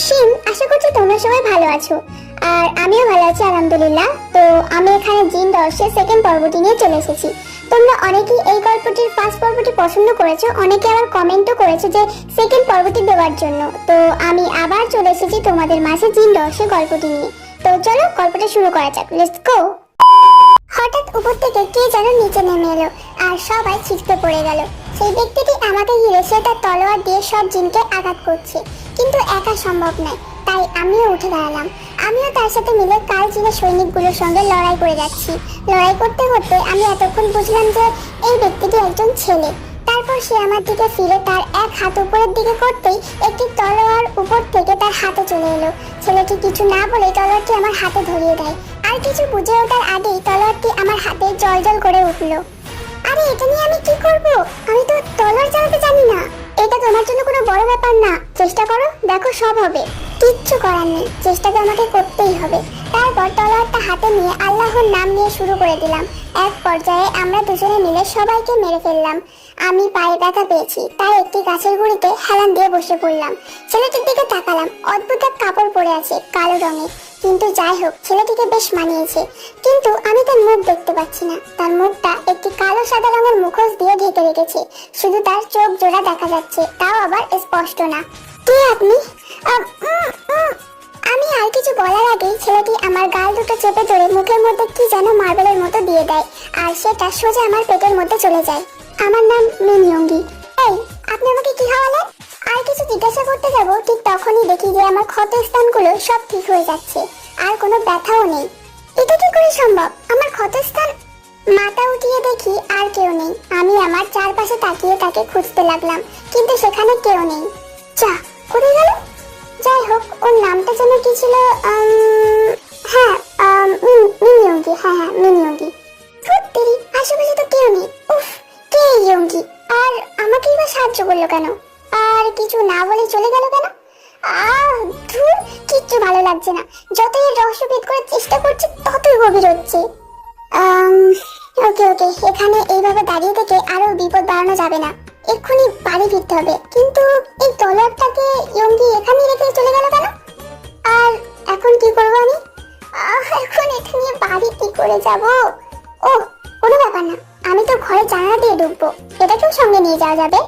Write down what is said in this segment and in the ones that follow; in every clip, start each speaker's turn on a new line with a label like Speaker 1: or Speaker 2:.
Speaker 1: শিম, আশা করছি তোমরা সবাই ভালো আছো। আর আমিও ভালো আছি আলহামদুলিল্লাহ। তো আমি এখানে জিন 10-এর সেকেন্ড পর্বটি নিয়ে চলে এসেছি। তোমরা অনেকেই এই গল্পটির ফার্স্ট পর্বটি পছন্দ করেছো, অনেকে আবার কমেন্টও করেছো যে সেকেন্ড পর্বটি দেওয়ার জন্য। তো আমি আবার চলে এসেছি তোমাদের মাঝে জিন 10-এর গল্পটি নিয়ে। তো চলো গল্পটা শুরু করা যাক, লেটস গো। হঠাৎ উপর থেকে কে যেন নিচে নেমে এলো আর সবাই ছিটকে পড়ে গেল। সেই ব্যক্তিটি আমাকে ঘিরে সে তার তলোয়ার দিয়ে সব জিনকে আঘাত করছে, কিন্তু একা সম্ভব নয়। তাই আমিও উঠে দাঁড়ালাম। আমিও তার সাথে মিলে কাল জিনের সৈনিকগুলোর সঙ্গে লড়াই করে যাচ্ছি। লড়াই করতে করতে আমি এতক্ষণ বুঝলাম যে এই ব্যক্তিটি একজন ছেলে। তারপর সে আমার দিকে ফিরে তার এক হাত উপরের দিকে করতেই একটি তলোয়ার উপর থেকে তার হাতে চলে এলো। ছেলেটি কিছু না বলে তলোয়ারটি আমার হাতে ধরিয়ে দেয়। আর কিছু বুঝে ওঠার আগেই তলোয়ারটি আমার হাতে জলজল করে উঠলো। আরে এটা নিয়ে আমি কি করব? আমি তো তলোয়ার চালাতে জানি না। এটা তোমার জন্য কোনো বড় ব্যাপার না, চেষ্টা করো, দেখো সব হবে। কিচ্ছু করার নেই, চেষ্টাটা আমাকে করতেই হবে। তারপর তলোয়ারটা হাতে নিয়ে আল্লাহর নাম নিয়ে শুরু করে দিলাম। এক পর্যায়ে আমরা দুজনে মিলে সবাইকে মেরে ফেললাম। আমি পায়ে ব্যথা পেয়েছি, তাই একটি গাছের গুঁড়িতে হেলান দিয়ে বসে পড়লাম। ছেলেটির দিকে তাকালাম, অদ্ভুত এক কাপড় পরে আছে কালো রঙের, কিন্তু যাই হোক ছেলেটিকে বেশ মানিয়েছে। কিন্তু আমি তার মুখ দেখতে পাচ্ছি না। তার মুখটা একটি কালো সাদা রঙের মুখোশ দিয়ে ঢেকে রেখেছে, শুধু তার চোখ জোড়া দেখা যাচ্ছে, তাও আবার স্পষ্ট না। কে আপনি? আমি আর কিছু বলার আগেই ছেলেটি আমার গাল দুটো চেপে ধরে মুখের মধ্যে কি যেন মার্বেলের মতো দিয়ে দেয়, আর সেটা সোজা আমার পেটের মধ্যে চলে যায়। আমার নাম মিনইয়ঙ্গি। এই, আপনি আমাকে কি খাওয়ালেন? আর কিছু জিজ্ঞাসা করতে যাব, ঠিক তখনই দেখি যে আমার ক্ষত স্থানগুলো সব ঠিক হয়ে যাচ্ছে, আর কোনো ব্যথাও নেই। এটা কি করে সম্ভব? আমার ক্ষত স্থান। মাথা উঠিয়ে দেখি আর কেউ নেই। আমি আমার চারপাশে তাকিয়ে তাকে খুঁজতে লাগলাম, কিন্তু সেখানে কেউ নেই। যা, কোথায় গেল? যাই হোক, ওর নামটা যেন কি ছিল? হ্যাঁ, মিনইয়ঙ্গি। হ্যাঁ, মিনইয়ঙ্গি। সত্যি আশেপাশে তো কেউ নেই। উফ, কে এই ইয়ঙ্গি? আর আমাকেই বা সাহায্য করলো কেন? আর কিছু না বলে চলে গেল কেন? ধুর, কিচ্ছু ভালো লাগছে না। যতই এর রহস্য ভেদ করার চেষ্টা করছি, ততই গভীর হচ্ছে। ওকে ওকে, এখানে এইভাবে দাঁড়িয়ে থেকে আরো বিপদ বাড়ানো যাবে না। এক্ষুনি বাড়ি ফিরতে হবে। কিন্তু এই তলোয়ারটাকে ইয়ঙ্গি এখানেই রেখে চলে গেল কেন? আর এখন কি করবো আমি? এখন এটা নিয়ে বাড়ি কি করে যাব? ও, কোনো ব্যাপার না, আমি তো ঘরে জানালা দিয়ে ঢুকবো, এটাকেও সঙ্গে নিয়ে যাওয়া যাবে।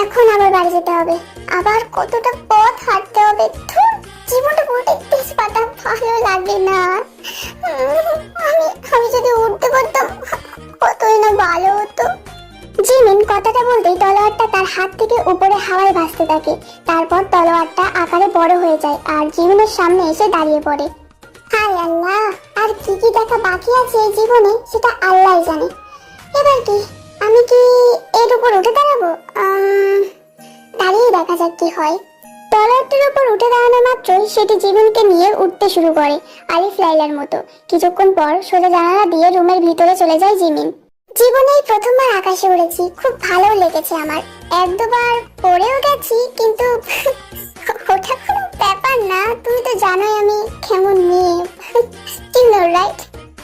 Speaker 1: এখন আবার বাড়ি যেতে হবে, আবার কতটা পথ হাঁটতে হবে। জীবনটা পুরোটা তেজপাতা, ভালো লাগে না। আমি যদি উঠতে পারতাম কতই না ভালো হতো। জিমিন কথাটা বলতেই তলোয়ারটা তার হাত থেকে উপরে হাওয়ায় ভাসতে থাকে। তারপর তলোয়ারটা আকারে বড় হয়ে যায় আর জিমিনের সামনে এসে দাঁড়িয়ে পড়ে। হায় আল্লাহ, আর কি কি দেখা বাকি আছে এই জীবনে সেটা আল্লাহই জানে। এবার কি আমি কি এর উপর উঠে দাঁড়াবো? দাঁড়িয়ে দেখা যাক কি হয়। তলোয়ারটির উপর উঠে দাঁড়ানো মাত্রই সেটি জীবনকে নিয়ে উঠতে শুরু করে, আলিফ লাইলার মতো। কিছুক্ষণ পর সোজা জানালা দিয়ে রুমের ভিতরে চলে যায় জিমিন। জীবনে এই প্রথমবার আকাশে উড়েছি, খুব ভালো লেগেছে আমার। এক দুবার পড়েও গেছি, কিন্তু ওটা কোনো ব্যাপার না। তুমি তো জানোই আমি কেমন মেয়ে, রাইট?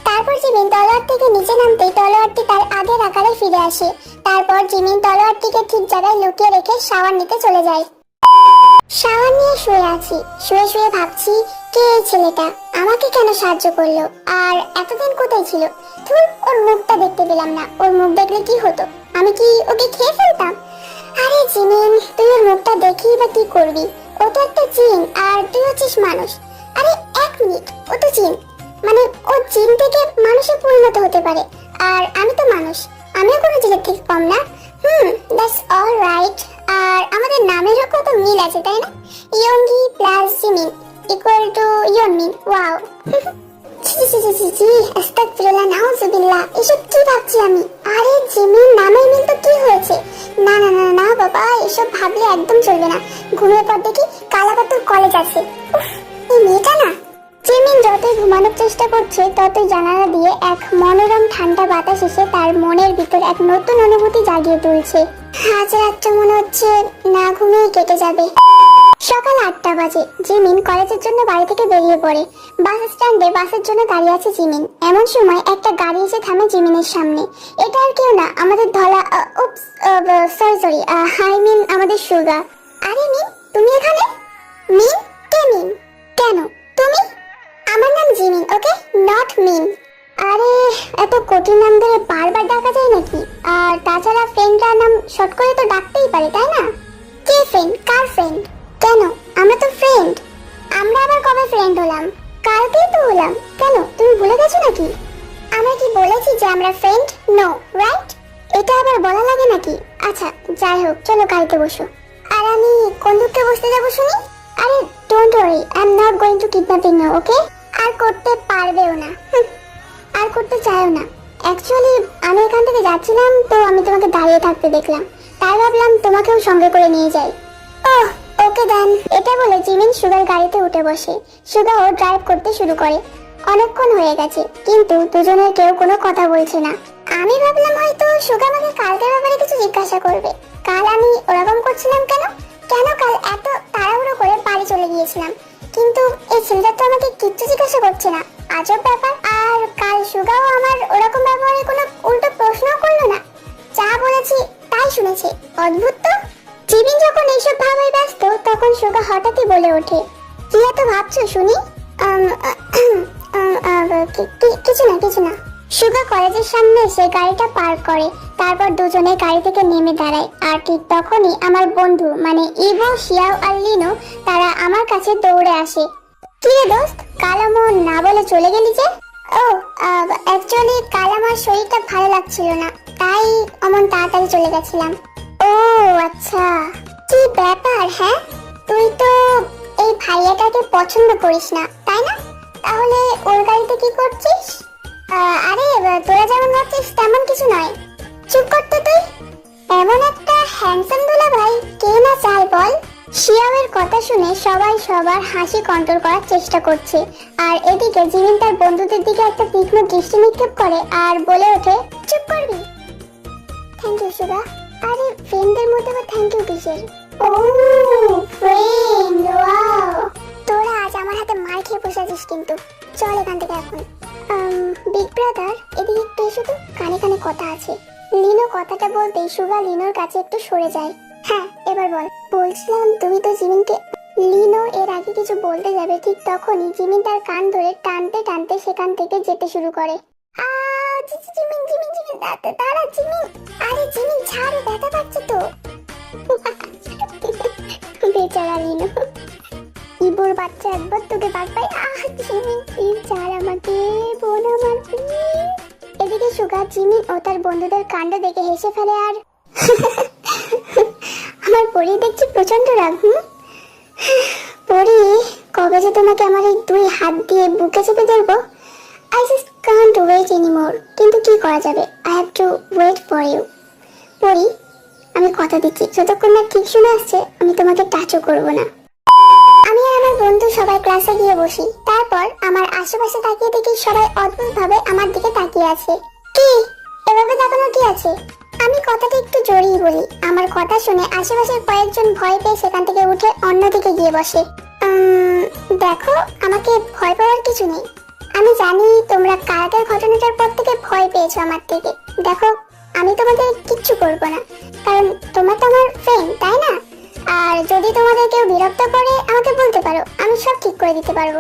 Speaker 1: তারপর জিমিন তলোয়ার থেকে নিচে নামতেই তলোয়ারটি তার আগের আকারে ফিরে আসে। তারপর জিমিন তলোয়ারটিকে ঠিক জায়গায় লুকিয়ে রেখে শাওয়ার নিতে চলে যায়। শাওয়ার নিয়ে শুয়ে আছি, শুয়ে শুয়ে ভাবছি, কে এই ছেলেটা? আমাকে কেন সাহায্য করলো? আর এতদিন কোথায় ছিল? ওর মুখটা দেখতে পেলাম না। ওর মুখ দেখলে কি হতো? আমি কি ওকে খেয়ে ফেলতাম? আরে জিমিন, তুই ওর মুখটা দেখেই বা কি করবি? ও তো একটা জিন আর তুই হচ্ছিস মানুষ। আরে এক মিনিট, ও তো জিন, মানে ও জিন থেকে মানুষে পরিণত হতে পারে, আর আমি তো মানুষ। আমিও কোনো জিনের থেকে কম না। That's all right. আর আমাদের নামেরও কত মিল আছে, তাই না? Yoongi plus Jimin equal to Yoonmin. Wow. আস্তাগফিরুল্লাহ, নাউজুবিল্লাহ, এসব কি ভাবছি আমি? আরে জিমিন নামের মিল তো কি হয়েছে? না না না না বাবা, এসব ভাবলে একদম চলবে না। ঘুমিয়ে পর দেখি কালাপাতুর কলেজ আছে। এই মেয়েটা না। জিমিন যতই ঘুমানোর চেষ্টা করছে, ততই জানালা দিয়ে এক মনোরম ঠান্ডা বাতাস এসে তার মনের ভিতর এক নতুন অনুভূতি জাগিয়ে তুলছে। আজ রাতটা মনে হচ্ছে না ঘুমিয়ে কেটে যাবে। সকাল 8টা বাজে। জিমিন কলেজের জন্য বাড়ি থেকে বেরিয়ে পড়ে। বাস স্ট্যান্ডে বাসের জন্য দাঁড়িয়ে আছে জিমিন। এমন সময় একটা গাড়ি এসে থামে জিমিনের সামনে। এটা আর কেউ না, আমাদের ধলা, সরি, আই মিন আমাদের সুগা। আরে মিন, তুমি এখানে? মিন? কে মিন? কেন? তুমি? আমার নাম জিমিন, ওকে? Not mean. আরে এত কঠিন নাম ধরে বারবার ডাকা যায় নাকি? আর তাছাড়া ফ্রেন্ডটার নাম শর্ট করে তো ডাকতেই পারে, তাই না? কে ফ্রেন্ড? কার ফ্রেন্ড? কেন? আমরা তো ফ্রেন্ড। আমরা আবার কবে ফ্রেন্ড হলাম? কালকেই তো হলাম। কেন, তুমি ভুলে গেছো নাকি? আমরা কি বলেছি যে আমরা ফ্রেন্ড? No, right? এটা আবার বলা লাগে নাকি? আচ্ছা যাই হোক, চলো গাড়িতে বসো। আর আমি কোন দিকে বসতে যাবো শুনি? আরে don't worry, I am not going to kidnapping you, okay? আর করতে পারবেও না, আর করতে চাইও না। অ্যাকচুয়ালি আমি এখান থেকে যাচ্ছিলাম, তো আমি তোমাকে দাঁড়িয়ে থাকতে দেখলাম, তাই ভাবলাম তোমাকেও সঙ্গে করে নিয়ে যাই। ওহ ওকে দেন। এটা বলে জিমিন সুগার গাড়িতে উঠে বসে। সুগা ও ড্রাইভ করতে শুরু করে। অনেকক্ষণ হয়ে গেছে, কিন্তু দুজনের কেউ কোনো কথা বলছে না। আমি ভাবলাম হয়তো সুগা আমাকে কালকের ব্যাপারে কিছু জিজ্ঞাসা করবে। কাল আমি ওরকম করছিলাম কেন? কেন কাল এত তাড়াহুড়ো করে বাড়ি চলে গিয়েছিলাম, কিন্তু এই ছেলেটা তো আমাকে কিচ্ছু জিজ্ঞাসা করছে না। আজব ব্যাপার। আর কাল সুগাও আমার ওরকম ব্যবহারে কোনো উল্টো প্রশ্নও করলো না, যা বলেছি তাই শুনেছে। অদ্ভুত তো। জিমিন যখন এইসব ভাবে ব্যস্ত, তখন সুগা হঠাৎই বলে ওঠে, কি এত ভাবছো শুনি? কিছু না। সুগা কলেজের সামনে এসে গাড়িটা পার্ক করে, তারপর দুজনে গাড়ি থেকে নেমে দাঁড়ায়। আর ঠিক তখনই আমার বন্ধু মানে ইভো, শিয়াও আর লিনো তারা আমার কাছে দৌড়ে আসে। কি রে দোস্ত, কাল আমার না বলে চলে গেলি যে? ও অ্যাকচুয়ালি কাল আমার শরীরটা ভালো লাগছিল না, তাই অমন তাড়াতাড়ি চলে গেছিলাম। ও আচ্ছা, কি ব্যাপার? হ্যাঁ, তুই তো এই ভাইয়াটাকে পছন্দ করিস না, তাই না? তাহলে ওর গাড়িতে কি করছিস? আরে তোরা যেমন ভাবছিস তেমন কিছু নয়। চুপ করতে তুই। এমন একটা হ্যান্ডসাম দুলা ভাই কে না চায় বল? শিয়াওয়ের কথা শুনে সবাই সবার হাসি কন্ট্রোল করার চেষ্টা করছে, আর এদিকে জিমিন তার বন্ধুদের দিকে একটা তীক্ষ্ণ দৃষ্টি নিক্ষেপ করে আর বলে ওঠে, চুপ করবি? থ্যাংক ইউ সুগা। আরে ফ্রেন্ডদের মধ্যে আবার থ্যাংক ইউ কিসের? ও ফ্রেন্ড, ওয়াও। তোরা আজ আমার হাতে মার খেয়ে বসে আছিস কিন্তু। চল এখান থেকে এখন। বিগ ব্রাদার, এদিকে একটু এসো তো, কানে কানে কথা আছে। লিনো কথাটা বলতেই সুগা লিনোর কাছে একটু সরে যায়। হ্যাঁ এবার বল। বলছিলাম তুমি তো জিমিনকে। লিনো এর আগে কিছু বলতে যাবে, ঠিক তখনই জিমিন তার কান ধরে টানতে টানতে সেখান থেকে যেতে শুরু করে। জিমিন জিমিন জিমিন, দাঁড়া জিমিন। আরে জিমিন ছাড়, ব্যথা পাচ্ছে তো। বেচারা লিনো। ইবোর বাচ্চা একবার তোকে বাগ পাই। জিমিন প্লিজ ছাড় আমাকে, বোন আমার প্লিজ। এদিকে সুগা জিমিন ও তার বন্ধুদের কাণ্ড দেখে হেসে ফেলে। আর আমার পরি দেখছি প্রচন্ড রাগ। পরি, কবে যে তোমাকে আমার এই দুই হাত দিয়ে বুকে চেপে ধরবো। I just can't wait anymore. কিন্তু কি করা যাবে, I have to wait for you. পরি, আমি কথা দিচ্ছি যতক্ষণ না ঠিক শুনে আসছে আমি তোমাকে টাচও করবো না। আমি আর আমার বন্ধু সবাই ক্লাসে গিয়ে বসি। তারপর আমার আশেপাশে তাকিয়ে দেখি সবাই অদ্ভুত ভাবে আমার দিকে তাকিয়ে আছে। কি এভাবে তাকানোর কি আছে? আমি কথাটা একটু জোরেই বলি। আমার কথা শুনে আশেপাশের কয়েকজন ভয় পেয়ে সেখান থেকে উঠে অন্যদিকে গিয়ে বসে। দেখো, আমাকে ভয় পাওয়ার কিছু নেই। আমি জানি তোমরা কালকের ঘটনাটার পর থেকে ভয় পেয়েছো আমার থেকে। দেখো, আমি তোমাদের কিচ্ছু করবো না, কারণ তোমরা তো আমার ফ্রেন্ড, তাই না? আর যদি তোমাদের কেউ বিরক্ত করে আমাকে বলতে পারো, আমি সব ঠিক করে দিতে পারবো।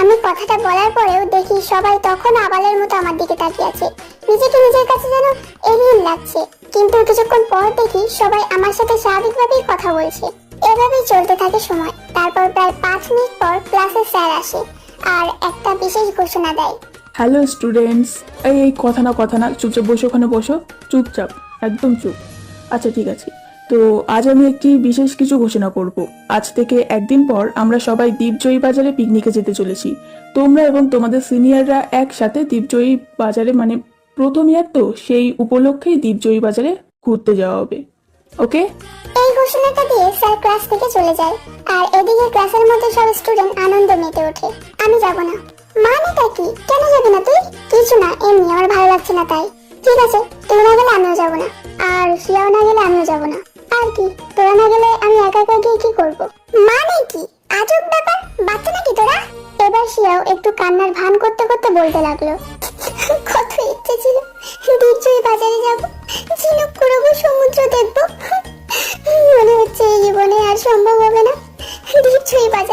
Speaker 1: আমি কথাটা বলার পরেও দেখি সবাই তখন আবালের মতো আমার দিকে তাকিয়ে আছে। নিজেকে নিজের কাছে যেন এলিয়েন লাগছে। কিন্তু কিছুক্ষণ পর দেখি সবাই আমার সাথে স্বাভাবিকভাবেই কথা বলছে। এভাবেই চলতে থাকে সময়। তারপর প্রায় 5 মিনিট পর ক্লাসে স্যার আসে আর একটা বিশেষ ঘোষণা দেয়।
Speaker 2: হ্যালো স্টুডেন্টস, এই কথা না, চুপচাপ বসো, ওখানে বসো, চুপচাপ, একদম চুপ। আচ্ছা ঠিক আছে, তো আজ আমি একটি বিশেষ কিছু ঘোষণা করব। আজ থেকে একদিন পর আমরা সবাই দ্বীপজয়ী বাজারে পিকনিকে যেতে চলেছি। তোমরা এবং তোমাদের সিনিয়ররা একসাথে দ্বীপজয়ী বাজারে, মানে প্রথম ইয়ার তো, সেই উপলক্ষেই দ্বীপজয়ী বাজারে ঘুরতে যাওয়া হবে, ওকে?
Speaker 1: এই ঘোষণাটা দিয়ে স্যার ক্লাস থেকে চলে যায়। আর এদিকে ক্লাসের মধ্যে সব স্টুডেন্ট আনন্দ মেতে ওঠে। আমি যাব না। মানেটা কি? কেন যাবি না তুই? কিছু না, এমনি আমার ভালো লাগছে না তাই। ঠিক আছে, তুই না গেলে আমিও যাব না, আর শিয়াও না গেলে আমিও যাব না। আর কি, তোরা না গেলে আমি একা একা গিয়ে কি করব? মানে কি আজব ব্যাপার, বাচ্চা নাকি তোরা? এবার শিয়াও একটু কান্নার ভান করতে করতে বলতে লাগলো, কত ইচ্ছে ছিল দ্বীপজয়ী বাজারে যাব, ঝিনুক কুড়বো, সমুদ্র দেখবো। মনে হচ্ছে এই জীবনে আর সম্ভব হবে না। দ্বীপজয়ী বাজারে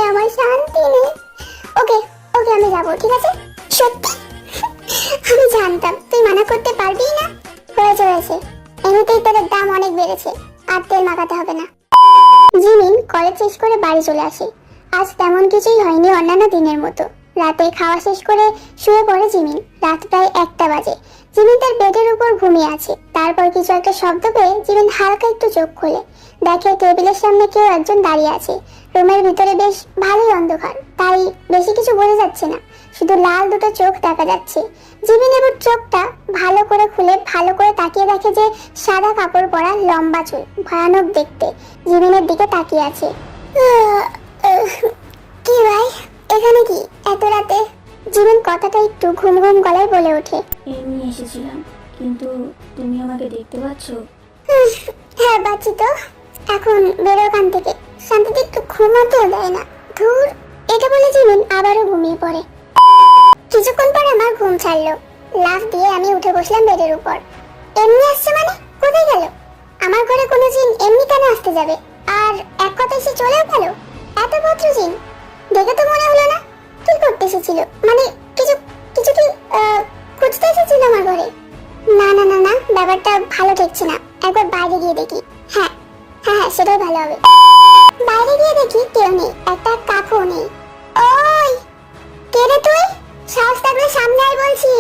Speaker 1: আমার শান্তি নেই। ওকে ওকে আমি যাবো, ঠিক আছে? সত্যি? আমি জানতাম তুই মানা করতে পারবি না। হয়েছে, এমনিতেই তেলের দাম অনেক বেড়েছে, আর তেল মাখাতে হবে না। জিমিন কলেজ শেষ করে বাড়ি চলে আসে। আজ তেমন কিছুই হয়নি অন্যান্য দিনের মতো। রাতে খাওয়া শেষ করে শুয়ে পড়ে জিমিন। রাত প্রায় 1টা বাজে। জিমিন তার বেডের উপর ঘুমিয়ে আছে। তারপর কিছু একটা শব্দ পেয়ে জিমিন হালকা একটু চোখ খোলে। দেখে টেবিলের সামনে কেউ একজন দাঁড়িয়ে আছে। রুমের ভিতরে বেশ ভালোই অন্ধকার, তাই বেশি কিছু বোঝা যাচ্ছে না, শুধু লাল দুটো চোখ দেখা যাচ্ছে। জিমিন এবার চোখটা ভালো করে খুলে ভালো করে তাকিয়ে দেখে যে সাদা কাপড় পরা, লম্বা চুল, ভয়ানক দেখতে, জিমিনের দিকে তাকিয়ে আছে। কি ভাই, এখানে কি এত রাতে? জিমিন কথাটা একটু ঘুম ঘুম গলায় বলে ওঠে।
Speaker 3: এমনি এসেছিলাম, কিন্তু তুমি আমাকে দেখতে পাচ্ছ?
Speaker 1: হ্যাঁ পাচ্ছি তো। এখন বেরো ওখান থেকে, শান্তিতে একটু ঘুমাতেও দেয় না। ধুর। এটা বলে জিমিন আবারও ঘুমিয়ে পড়ে। কিছুক্ষণ পর আমার ঘুম ছাড়লো। লাফ দিয়ে আমি উঠে বসলাম বেডের উপর। এমনি আসছে মানে? কোথায় গেল? আমার ঘরে কোনো জিন এমনি কেন আসতে যাবে? আর এক কথায় সে চলেও গেল? এত ভদ্র জিন দেখে তো মনে হলো না। কি করতে এসেছিল? মানে কিছু কিছু কি খুঁজতে এসেছিল আমার ঘরে? না না না না, ব্যাপারটা ভালো ঠেকছে না। একবার বাইরে গিয়ে দেখি। হ্যাঁ হ্যাঁ হ্যাঁ, সেটাই ভালো হবে। বাইরে গিয়ে দেখি কেউ নেই, একটা কাকও নেই। ওই কে রে তুই? সাহস থাকলে সামনে আয় বলছি।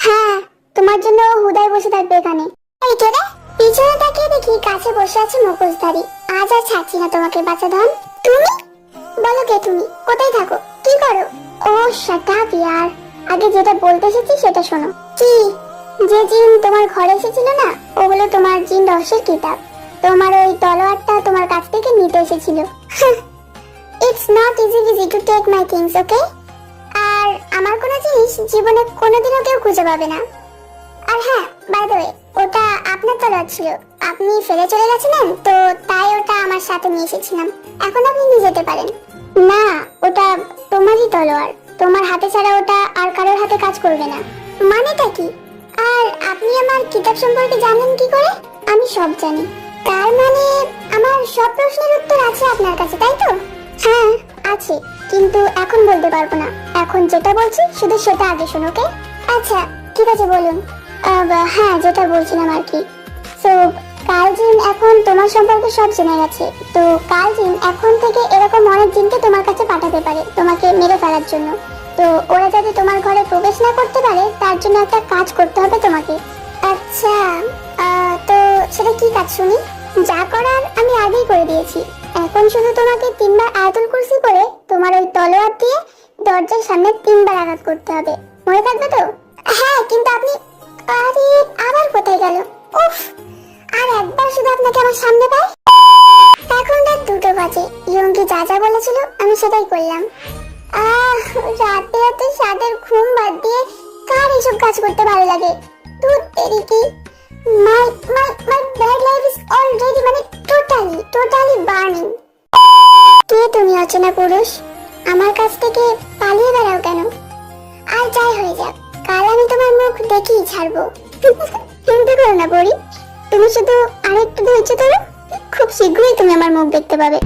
Speaker 1: হ্যাঁ, তোমার জন্য হুদায় বসে থাকবে এখানে। এই কে রে? পিছনে তাকিয়ে দেখি কাছে বসে আছে মুখোশধারী। আজ আর ছাড়ছি না তোমাকে, বাচ্চাধন। তুমি? বলো কে তুমি? কোথায় থাকো? কি করো? ও শাট আপ ইয়ার। আগে যেটা বলতে এসেছি সেটা শোনো। কি? যে জিন তোমার ঘরে এসেছিল না, ওগুলো তোমার জিন রহস্যের কিতাব। তোমার ওই তলোয়ারটা তোমার কাছ থেকে নিতে এসেছিল। It's not easy to take my things, okay? আর আমার কোনো জিনিস জীবনে কোনোদিনও কেউ খুঁজে পাবে না। আর হ্যাঁ, বাই দ্য ওয়ে, ওটা আপনার তলোয়ার ছিল। আপনি ফেলে চলে গেছিলেন তো, তাই ওটা আমার সাথে নিয়ে এসেছিলাম। এখন আপনি নিয়ে যেতে পারেন। না, ওটা তোমারই তলোয়ার। তোমার হাতে ছাড়া ওটা আর কারোর হাতে কাজ করবে না। মানেটা কি? আর আপনি আমার কিতাব সম্পর্কে জানেন কি করে? আমি সব জানি। তার মানে আমার সব প্রশ্নের উত্তর আছে আপনার কাছে, তাই তো? হ্যাঁ আছে, কিন্তু এখন বলতে পারবো না। এখন যেটা বলছি শুধু সেটা আগে শোনো, ওকে? আচ্ছা ঠিক আছে, বলুন। হ্যাঁ, যেটা বলছিলাম আর কি। সো কালজিন এখন তোমার সম্পর্কে সব জেনে গেছে। তো কালজিন এখন থেকে এরকম অনেক জিনকে তোমার কাছে পাঠাতে পারে তোমাকে মেরে ফেলার জন্য। তো ওরা যাতে তোমার ঘরে প্রবেশ না করতে পারে তার জন্য একটা কাজ করতে হবে তোমাকে। আচ্ছা, তো সেটা কি কাজ শুনি? যা করার আমি আগেই করে দিয়েছি। এখন শুধু তোমাকে 3বার আয়াতুল কুরসি করে তোমার ওই তলোয়ার দিয়ে দরজার সামনে 3বার আঘাত করতে হবে। মনে থাকবে তো? হ্যাঁ, কিন্তু আপনি... আরে আবার কোথায় গেল? উফ, আর একবার শুধু আপনাকে আমার সামনে পাই। এখন রাত 2টো বাজে। ইয়ঙ্কি যা যা বলেছিল আমি সেটাই করলাম। রাতে এত সাদের ঘুম বাদ দিয়ে কার এসব কাজ করতে ভালো লাগে? দুধ তেরি কি, my bad life is already মানে টোটালি বার্নিং। কে তুমি অচেনা পুরুষ? আমার কাছ থেকে পালিয়ে বেড়াও কেন? আর যাই হয়ে যাক, কাল আমি তোমার মুখ দেখেই ছাড়বো। চিন্তা করো না পরি, তুমি শুধু আরেকটু ধৈর্য ধরো, খুব শীঘ্রই তুমি আমার মুখ দেখতে পাবে।